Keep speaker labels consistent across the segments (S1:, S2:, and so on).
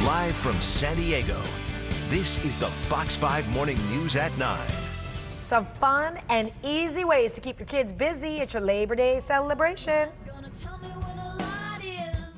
S1: Live from San Diego, this is the Fox 5 Morning News at 9.
S2: Some fun and easy ways to keep your kids busy at your Labor Day celebration.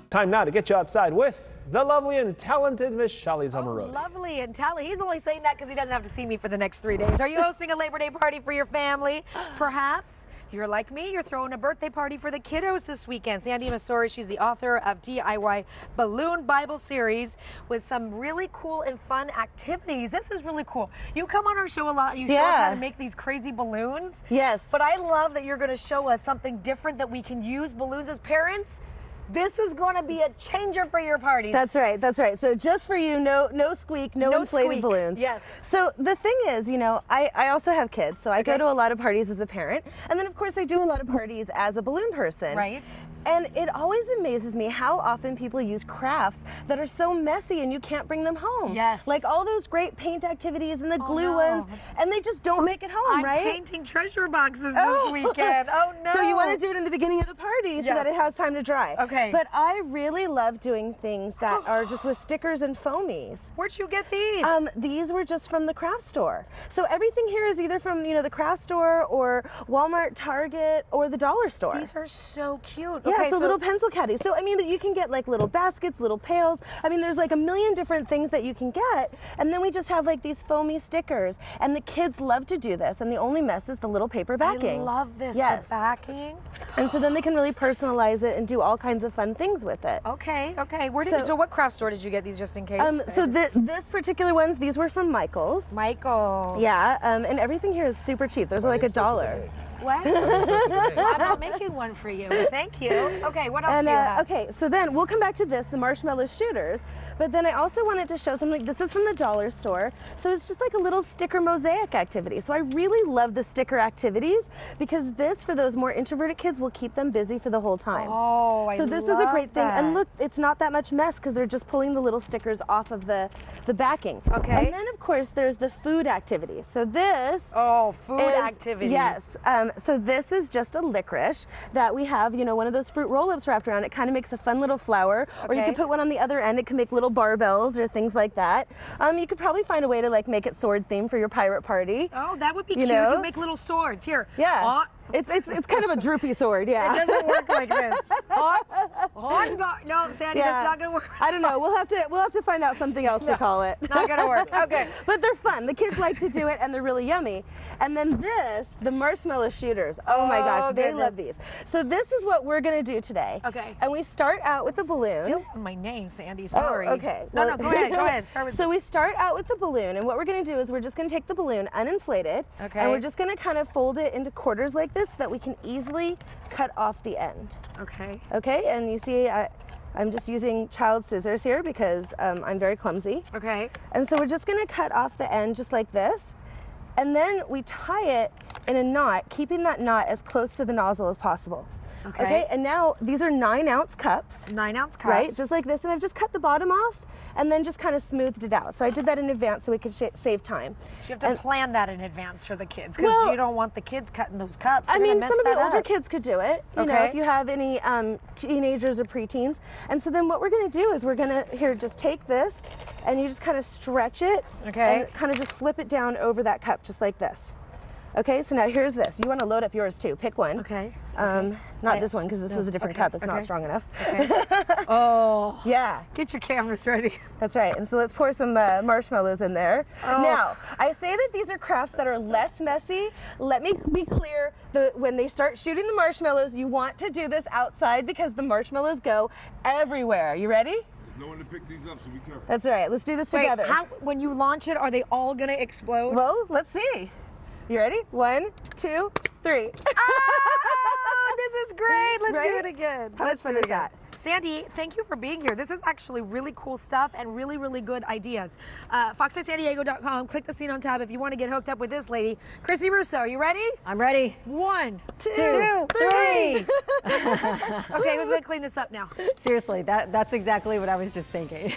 S3: Time now to get you outside with the lovely and talented Miss Shali Zamarodi.
S2: Lovely and talented. He's only saying that because he doesn't have to see me for the next 3 days. Are you hosting a Labor Day party for your family? Perhaps you're like me, you're throwing a birthday party for the kiddos this weekend. Sandi, she's the author of DIY Balloon Bible Series with some really cool and fun activities. This is really cool. You come on our show a lot. You show us how to make these crazy balloons.
S4: Yes.
S2: But I love that you're going to show us something different that we can use balloons as parents. This is going to be a changer for your parties.
S4: That's right. That's right. So just for you, no squeak, no inflated balloons.
S2: Yes.
S4: So the thing is, you know, I also have kids, so I go to a lot of parties as a parent, and then of course I do a lot of parties as a balloon person.
S2: Right.
S4: And it always amazes me how often people use crafts that are so messy and you can't bring them home.
S2: Yes.
S4: Like all those great paint activities and the glue ones, and they just don't make it home, right?
S2: I'm painting treasure boxes this weekend. Oh no.
S4: So you want to do it in the beginning of the party so that it has time to dry.
S2: Okay.
S4: But I really love doing things that are just with stickers and foamies.
S2: Where'd you get these?
S4: These were just from the craft store. So everything here is either from, you know, the craft store or Walmart, Target, or the dollar store.
S2: These are so cute.
S4: Yeah,
S2: Okay,
S4: so little pencil caddies. So I mean, you can get like little baskets, little pails. I mean, there's like a million different things that you can get. And then we just have like these foamy stickers. And the kids love to do this. And the only mess is the little paper backing.
S2: I love this.
S4: Yes.
S2: The backing.
S4: And so then they can really personalize it and do all kinds of fun things with it.
S2: Okay, okay. So what craft store did you get these just in case?
S4: This particular ones, these were from Michael's.
S2: Michael's.
S4: Yeah, and everything here is super cheap. There's like $1.
S2: What? I'm not making one for you. Thank you. Okay, what else do you have?
S4: Okay, so then we'll come back to this, the marshmallow shooters. But then I also wanted to show something. This is from the dollar store. So it's just like a little sticker mosaic activity. So I really love the sticker activities because this, for those more introverted kids, will keep them busy for the whole time.
S2: Oh, I love that.
S4: So this is a great thing. And look, it's not that much mess because they're just pulling the little stickers off of the backing.
S2: Okay.
S4: And then, of course, there's the food activity. So this
S2: food activity.
S4: Yes. So this is just a licorice that we have, you know, one of those fruit roll-ups wrapped around. It kind of makes a fun little flower. Or you can put one on the other end. It can make little barbells or things like that. You could probably find a way to like make it sword themed for your pirate party.
S2: Oh, that would be cute.
S4: Know?
S2: You make little swords. Here.
S4: Yeah. It's kind of a droopy sword, yeah.
S2: It doesn't work like this. No, Sandi, that's not gonna work.
S4: I don't know. We'll have to find out something else to call it.
S2: Not gonna work. Okay.
S4: But they're fun. The kids like to do it, and they're really yummy. And then the marshmallow shooters. Oh my gosh, they love these. So this is what we're gonna do today.
S2: Okay.
S4: And we start out with the balloon.
S2: Still on my name, Sandi. Sorry.
S4: Oh, okay.
S2: No, go ahead. Go ahead. Start with.
S4: So we start out with the balloon, and what we're gonna do is we're just gonna take the balloon uninflated, and we're just gonna kind of fold it into quarters like this so that we can easily cut off the end.
S2: Okay.
S4: Okay, and you see I'm just using child scissors here because I'm very clumsy.
S2: Okay.
S4: And so we're just gonna cut off the end just like this, and then we tie it in a knot, keeping that knot as close to the nozzle as possible. Okay, and now these are 9-ounce cups.
S2: 9-ounce cups.
S4: Right, just like this, and I've just cut the bottom off and then just kind of smoothed it out. So I did that in advance so we could save time.
S2: You have to plan that in advance for the kids because you don't want the kids cutting those cups.
S4: I mean, some of the older kids could do it, you know, if you have any teenagers or preteens. And so then what we're gonna do is we're gonna, just take this and you just kind of stretch it and kind of just flip it down over that cup just like this. Okay, so now here's this. You want to load up yours too. Pick one.
S2: Okay.
S4: Not this one because this was a different cup. It's not strong enough.
S2: Okay. Oh.
S4: Yeah.
S2: Get your cameras ready.
S4: That's right. And so let's pour some marshmallows in there. Oh. Now, I say that these are crafts that are less messy. Let me be clear. When they start shooting the marshmallows, you want to do this outside because the marshmallows go everywhere. You ready?
S5: There's no one to pick these up, so be careful.
S4: That's right. Let's do this together.
S2: When you launch it, are they all going to explode?
S4: Well, let's see. You ready? 1, 2, 3.
S2: Oh, this is great. Let's do it again.
S4: How much fun is that?
S2: Sandi, thank you for being here. This is actually really cool stuff and really, really good ideas. Fox5sandiego.com. Click the Scene on tab if you want to get hooked up with this lady. Chrissy Russo, are you ready?
S6: I'm ready.
S2: 1, 2, 3. Okay, who's going to clean this up now?
S6: Seriously, that's exactly what I was just thinking.